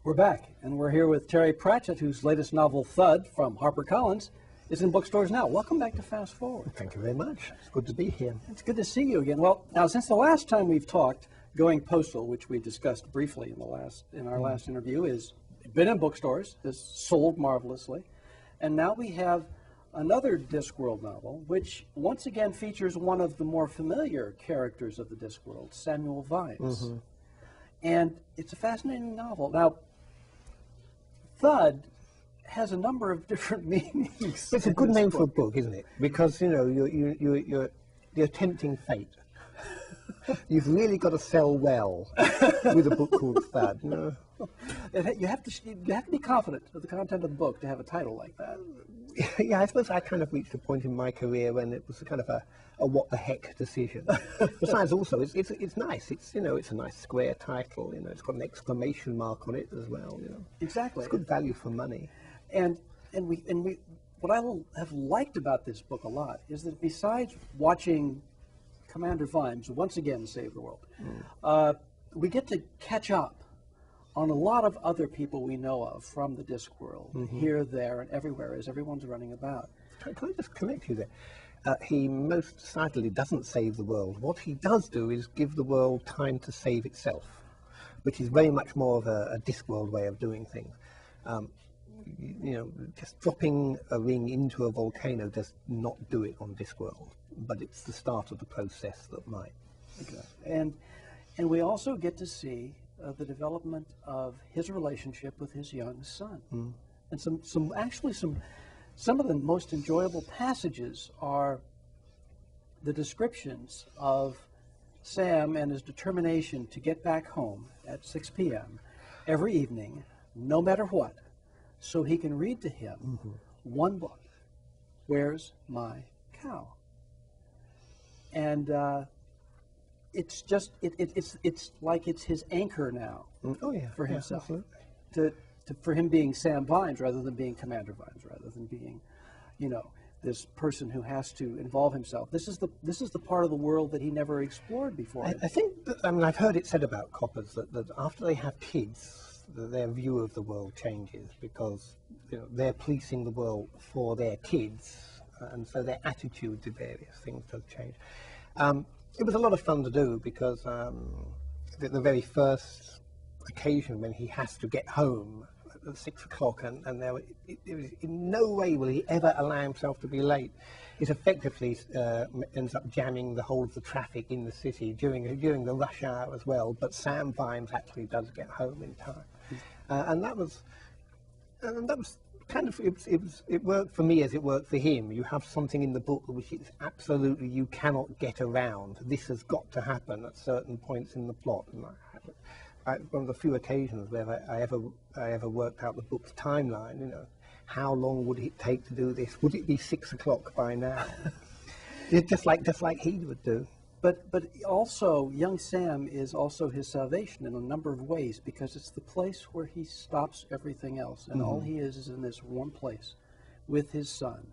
We're back, and we're here with Terry Pratchett, whose latest novel, Thud, from HarperCollins, is in bookstores now. Welcome back to Fast Forward. Thank you very much. It's good to be here. It's good to see you again. Well, now, since the last time we've talked, Going Postal, which we discussed briefly in our last interview, is been in bookstores, has sold marvelously, and now we have another Discworld novel, which once again features one of the more familiar characters of the Discworld, Samuel Vimes. And it's a fascinating novel. Now, Thud has a number of different meanings. It's a good name for a book, isn't it? Because, you know, you're tempting fate. You've really got to sell well with a book called Thud. You know? You have to be confident of the content of the book to have a title like that. Yeah, I suppose I kind of reached a point in my career when it was kind of a what the heck decision. Besides, also, it's nice. It's, you know, it's a nice square title. You know, it's got an exclamation mark on it as well. You know, exactly. It's good value for money. And what I have liked about this book a lot is that besides watching Commander Vimes once again save the world, we get to catch up on a lot of other people we know of from the Discworld, here, there, and everywhere, as everyone's running about. Can I just connect you there? He most decidedly doesn't save the world. What he does do is give the world time to save itself, which is very much more of a Discworld way of doing things. You know, just dropping a ring into a volcano does not do it on Discworld, but it's the start of the process that might. Okay. And we also get to see the development of his relationship with his young son. And some of the most enjoyable passages are the descriptions of Sam and his determination to get back home at 6 p.m. every evening, no matter what, so he can read to him one book, Where's My Cow? And it's just, it's like it's his anchor now for himself. For him being Sam Vimes rather than being Commander Vimes, rather than being, you know, this person who has to involve himself. This is the part of the world that he never explored before. I think, I mean, I've heard it said about coppers that after they have kids, their view of the world changes because, you know, they're policing the world for their kids, and so their attitude to various things does change. It was a lot of fun to do because the very first occasion when he has to get home at 6 o'clock, and in no way will he ever allow himself to be late. It effectively ends up jamming the whole of the traffic in the city during the rush hour as well. But Sam Vimes actually does get home in time, and that was kind of, it worked for me as it worked for him. You have something in the book which is absolutely, you cannot get around. This has got to happen at certain points in the plot. And one of the few occasions where I ever worked out the book's timeline, you know, how long would it take to do this? Would it be 6 o'clock by now? It's just like he would do. But also, young Sam is also his salvation in a number of ways, because it's the place where he stops everything else, and all he is in this warm place with his son,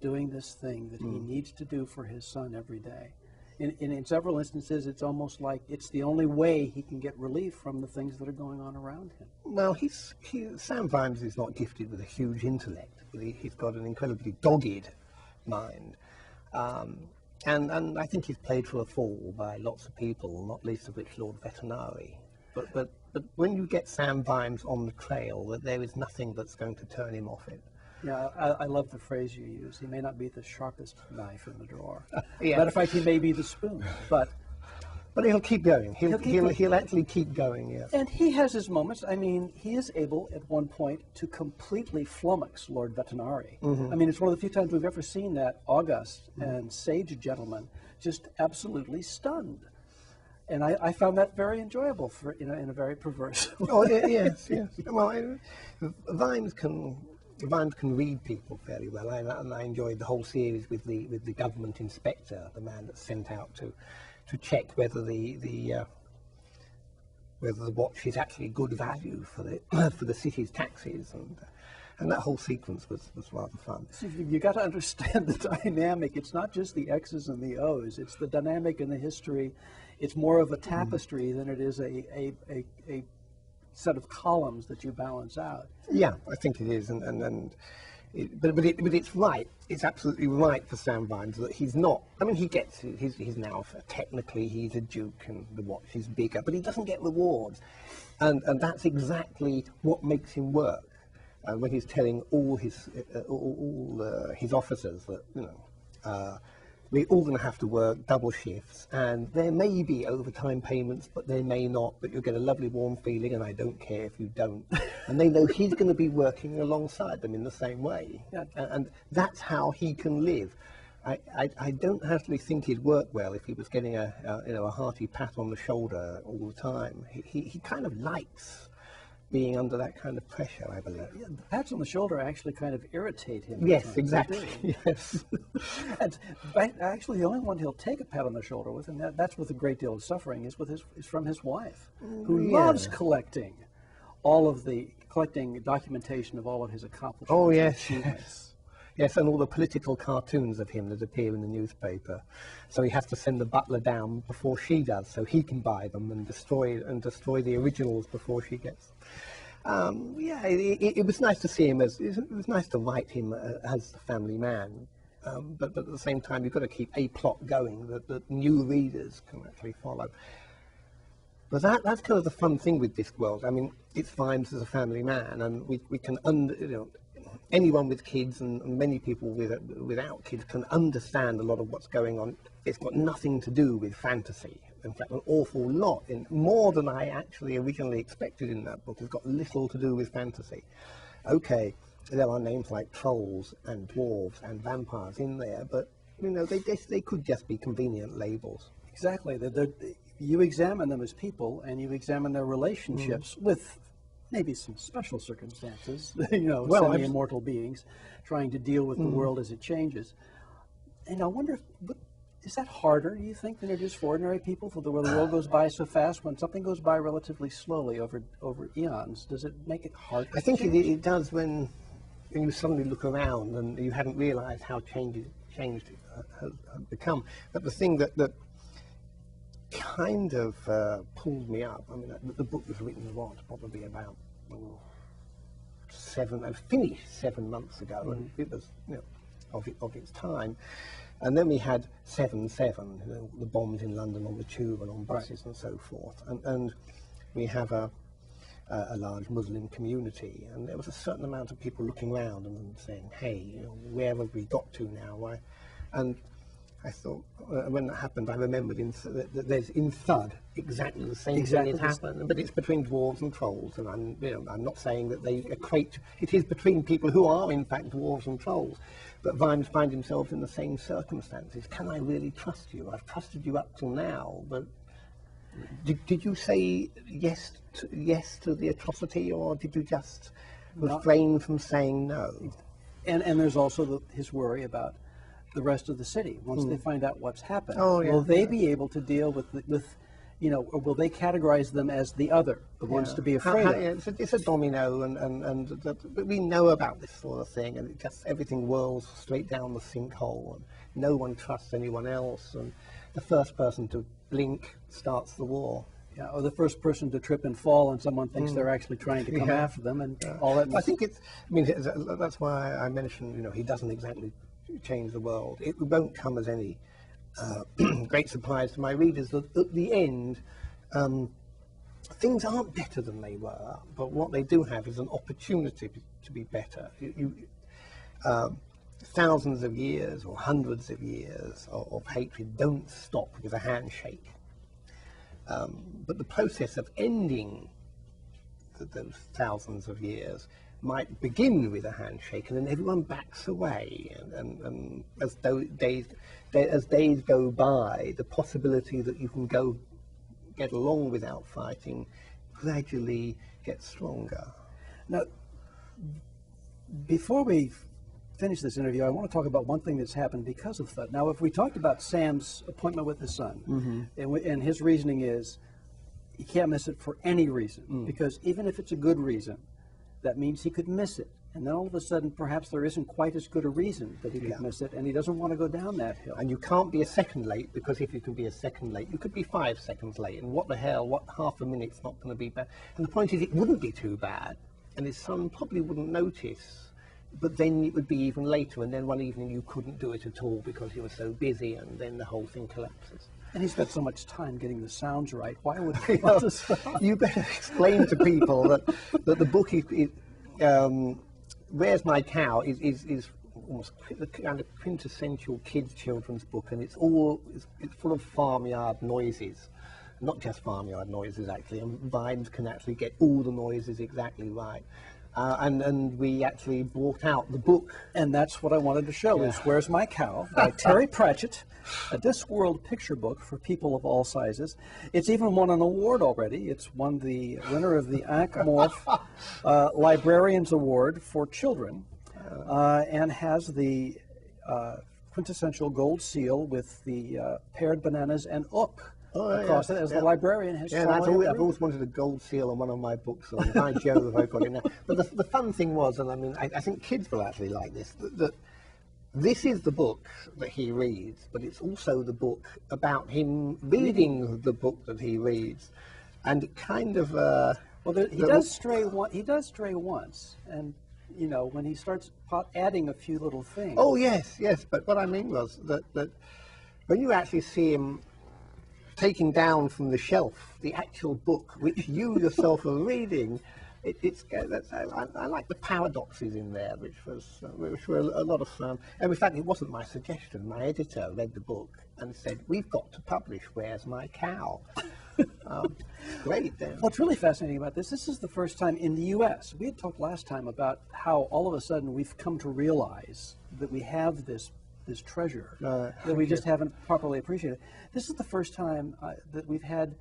doing this thing that he needs to do for his son every day. In several instances, it's almost like it's the only way he can get relief from the things that are going on around him. Well, Sam Vimes is not gifted with a huge intellect, but he's got an incredibly dogged mind. And I think he's played for a fall by lots of people, not least of which Lord Vetinari. But when you get Sam Vimes on the trail, that there is nothing that's going to turn him off it. Yeah, I love the phrase you use. He may not be the sharpest knife in the drawer. Matter of fact, he may be the spoon. But he'll keep going. He'll actually keep going, yeah. And he has his moments. I mean, he is able at one point to completely flummox Lord Vetinari. I mean, it's one of the few times we've ever seen that august and sage gentleman just absolutely stunned. And I found that very enjoyable in a very perverse way. Oh, yes. Well, Vimes can read people fairly well, and I enjoyed the whole series with the government inspector, the man that's sent out to check whether the watch is actually good value for the city's taxes, and that whole sequence was rather fun. See, you got to understand the dynamic. It's not just the X's and the O's. It's the dynamic and the history. It's more of a tapestry than it is a set of columns that you balance out. Yeah, I think it is, but it's right. It's absolutely right for Sam Vimes that he's not. I mean, he gets. He's now technically he's a duke, and the watch is bigger, but he doesn't get rewards, and that's exactly what makes him work. When he's telling all his officers that we're all going to have to work double shifts, and there may be overtime payments, but there may not, but you'll get a lovely warm feeling, and I don't care if you don't. And they know he's going to be working alongside them in the same way. Yeah. And that's how he can live. I don't actually think he'd work well if he was getting a hearty pat on the shoulder all the time. He kind of likes being under that kind of pressure, I believe. Yeah, the pats on the shoulder actually kind of irritate him. Yes, exactly. Yes. And actually, the only one he'll take a pat on the shoulder with, and that's with a great deal of suffering, is from his wife, who loves collecting documentation of all of his accomplishments. Oh yes, yes. Yes, and all the political cartoons of him that appear in the newspaper. So he has to send the butler down before she does, so he can buy them and destroy the originals before she gets them. Yeah, it was nice to see him it was nice to write him as the family man. But at the same time, you've got to keep a plot going that new readers can actually follow. But that's kind of the fun thing with Discworld. I mean, it's Vimes as a family man, and we can anyone with kids and many people without kids can understand a lot of what's going on. It's got nothing to do with fantasy. In fact, an awful lot, more than I actually originally expected in that book. It's got little to do with fantasy. Okay, there are names like trolls and dwarves and vampires in there, but they could just be convenient labels. Exactly. You examine them as people, and you examine their relationships with maybe some special circumstances, semi-immortal beings trying to deal with the world as it changes. And I wonder, is that harder, do you think, than it is for ordinary people? For the world goes by so fast, when something goes by relatively slowly over eons, does it make it harder? I think it does when you suddenly look around and you haven't realised how changed it has become. But the thing that kind of pulled me up. I mean, the book was written probably about finished 7 months ago, and it was of its time. And then we had 7/7, the bombs in London on the tube and on buses and so forth. And we have a large Muslim community, and there was a certain amount of people looking around and saying, "Hey, where have we got to now?" And I thought, when that happened, I remembered that there's in Thud exactly the same thing has happened, but it's between dwarves and trolls, and I'm not saying that they equate. It is between people who are in fact dwarves and trolls, but Vimes finds himself in the same circumstances. Can I really trust you? I've trusted you up till now, but did you say yes to the atrocity, or did you just refrain from saying no? And there's also his worry about the rest of the city. Once they find out what's happened, will they be able to deal with or will they categorize them as the other, the ones to be afraid of? It's a domino, but we know about this sort of thing, and everything whirls straight down the sinkhole, and no one trusts anyone else, and the first person to blink starts the war. Yeah, or the first person to trip and fall, and someone thinks they're actually trying to come after them, and all that. I think that's why I mentioned, he doesn't exactly change the world. It won't come as any great surprise to my readers that at the end things aren't better than they were, but what they do have is an opportunity to be better. Thousands of years or hundreds of years of hatred don't stop with a handshake, but the process of ending those thousands of years might begin with a handshake, and then everyone backs away, and as days go by, the possibility that you can get along without fighting gradually gets stronger. Now, before we finish this interview, I want to talk about one thing that's happened because of Thud. Now, if we talked about Sam's appointment with his son, and his reasoning is he can't miss it for any reason, because even if it's a good reason, that means he could miss it. And then all of a sudden, perhaps there isn't quite as good a reason that he could miss it, and he doesn't want to go down that hill. And you can't be a second late, because if you can be a second late, you could be 5 seconds late. And what the hell, what half a minute's not going to be bad? And the point is, it wouldn't be too bad, and his son probably wouldn't notice. But then it would be even later, and then one evening you couldn't do it at all because you were so busy, and then the whole thing collapses. And he spent so much time getting the sounds right. Why would he want to stop? You better explain to people that the book is Where's My Cow is almost the kind of quintessential kids' children's book, and it's full of farmyard noises. Not just farmyard noises, actually, and Vimes can actually get all the noises exactly right. And we actually brought out the book. And that's what I wanted to show, is Where's My Cow by Terry Pratchett, a Discworld picture book for people of all sizes. It's even won an award already. It's won the winner of the Ankh-Morph Librarians Award for Children, and has the quintessential gold seal with the paired bananas and ook across it, as the librarian has I've always wanted a gold seal on one of my books, so by Jove, I've got it now. But the fun thing was, and I mean, I think kids will actually like this, that this is the book that he reads, but it's also the book about him reading the book that he reads. And it kind of... he does stray once, and, you know, when he starts adding a few little things. Oh, yes, but what I mean was that when you actually see him taking down from the shelf the actual book which you yourself are reading, I like the paradoxes in there, which were a lot of fun. And in fact, it wasn't my suggestion. My editor read the book and said, "We've got to publish Where's My Cow?" Great. Then. What's really fascinating about this is the first time in the U.S. We had talked last time about how all of a sudden we've come to realize that we have this treasure that we just haven't properly appreciated. This is the first time that we've had,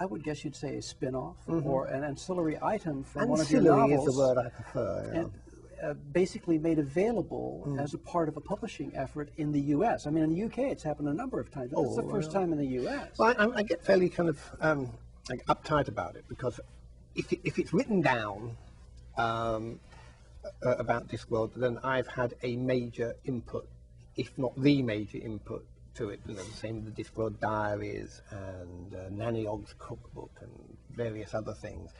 I would guess you'd say, a spin-off or an ancillary item from one of your novels. Ancillary is the word I prefer. Yeah. And basically made available as a part of a publishing effort in the U.S. I mean, in the U.K. it's happened a number of times, but it's the first time in the U.S. Well, I get fairly kind of like uptight about it, because if it's written down about Discworld, then I've had a major input, if not the major input to it. You know, the same with the Discworld diaries and Nanny Ogg's cookbook and various other things.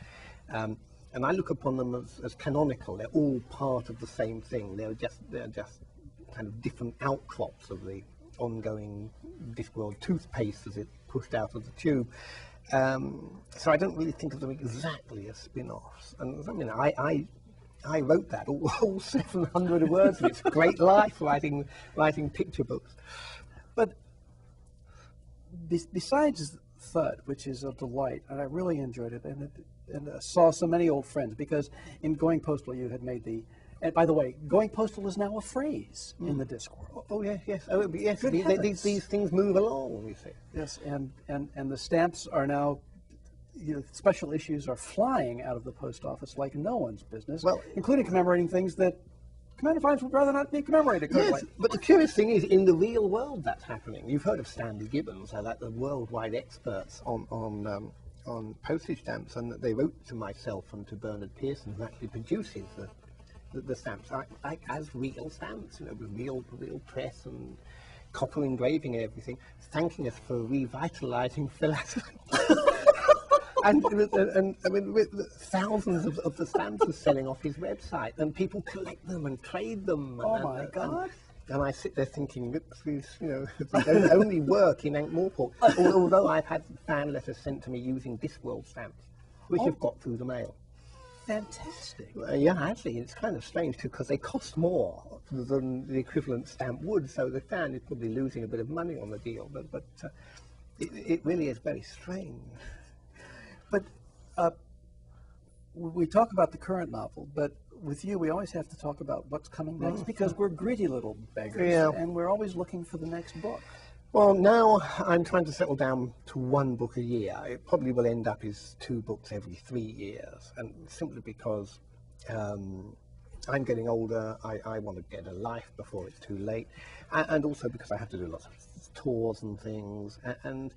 And I look upon them as canonical. They're all part of the same thing. They're just kind of different outcrops of the ongoing Discworld toothpaste as it's pushed out of the tube. So I don't really think of them exactly as spin-offs. And I mean, I wrote that, all 700 words. It's a great life writing picture books. But besides Thud, which is a delight, and I really enjoyed it, and saw so many old friends, because in Going Postal you had made the... And by the way, Going Postal is now a phrase in the Discworld. Oh, yes. Oh, yes. These things move along, you see. Yes, and the stamps are now... You know, special issues are flying out of the post office like no one's business, including commemorating things that Commander Vimes would rather not be commemorated. Yes, but the curious thing is, in the real world, that's happening. You've heard of Stanley Gibbons, like the worldwide experts on postage stamps, and they wrote to myself and to Bernard Pearson, who actually produces the stamps, as real stamps, you know, with real press and copper engraving and everything, thanking us for revitalizing philosophy. And I mean, with thousands of the stamps are selling off his website, and people collect them and trade them. Oh my God! And I sit there thinking, these, you know, they don't only work in Ankh-Morpork. Although I've had fan letters sent to me using Discworld stamps, which have got through the mail. Fantastic. Yeah, actually, it's kind of strange too, because they cost more than the equivalent stamp would. So the fan is probably losing a bit of money on the deal. But it really is very strange. But we talk about the current novel, but with you, we always have to talk about what's coming next, because we're greedy little beggars, and we're always looking for the next book. Well, now I'm trying to settle down to one book a year. It probably will end up as 2 books every 3 years, and simply because I'm getting older, I want to get a life before it's too late, and also because I have to do lots of tours and things, and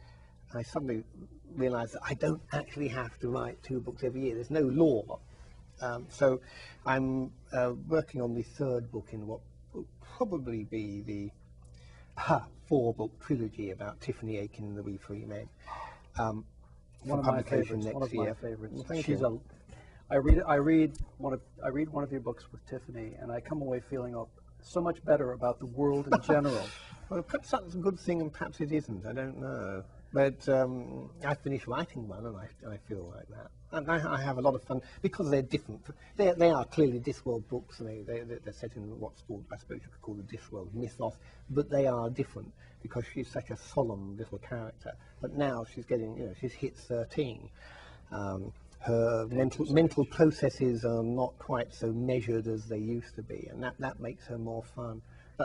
I suddenly realised that I don't actually have to write 2 books every year. There's no law So I'm working on the third book in what will probably be the four-book trilogy about Tiffany Aiken and the We Free Men. One of my favorites. One of my favorites. Well, thank She's you. I read one of your books with Tiffany, and I come away feeling so much better about the world in general. Well, perhaps that's a good thing, and perhaps it isn't. I don't know. But I finished writing one, and I feel like that. And I have a lot of fun because they're different. They are clearly Discworld books, and they're set in what's called, I suppose you could call the Discworld mythos. But they are different because she's such a solemn little character. But now she's getting, she's hit 13. Her mental processes are not quite so measured as they used to be, and that makes her more fun.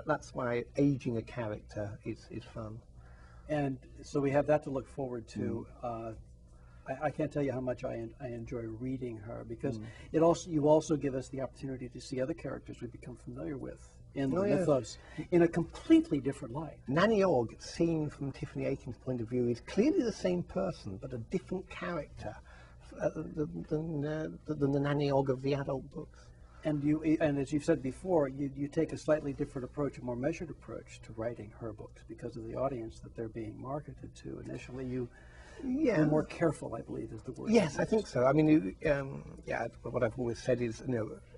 That's why aging a character is fun. And so we have that to look forward to. I can't tell you how much I enjoy reading her, because you also give us the opportunity to see other characters we become familiar with in the mythos in a completely different light. Nanny Ogg, seen from Tiffany Aiken's point of view, is clearly the same person, but a different character than the Nanny Ogg of the adult books. And as you've said before, you take a slightly different approach, a more measured approach to writing her books because of the audience that they're being marketed to. Initially, you're more careful, I believe, is the word. Yes, I think so. I mean, what I've always said is,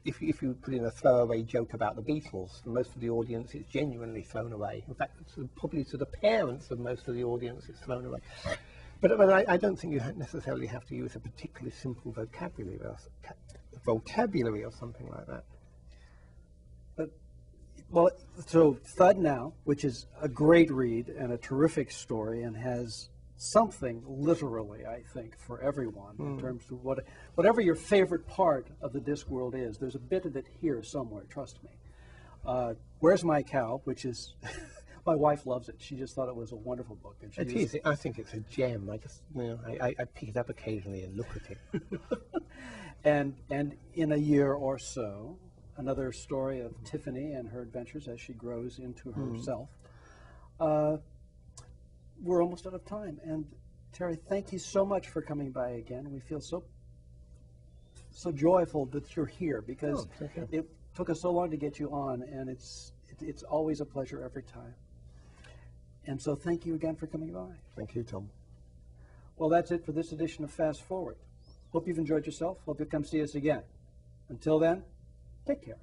if you put in a throwaway joke about the Beatles, for most of the audience, it's genuinely thrown away. In fact, probably to the parents of most of the audience, it's thrown away. But I don't think you necessarily have to use a particularly simple vocabulary or something like that. Well, so Thud now, which is a great read and a terrific story, and has something literally, I think, for everyone in terms of whatever your favorite part of the Discworld is. There's a bit of it here somewhere. Trust me. Where's My Cow, which is. My wife loves it. She just thought it was a wonderful book. And I think it's a gem. I just, I pick it up occasionally and look at it. and in a year or so, another story of Tiffany and her adventures as she grows into herself. We're almost out of time. And Terry, thank you so much for coming by again. We feel so joyful that you're here, because it took us so long to get you on, and it's always a pleasure every time. And so thank you again for coming by. Thank you, Tom. Well, that's it for this edition of Fast Forward. Hope you've enjoyed yourself. Hope you'll come see us again. Until then, take care.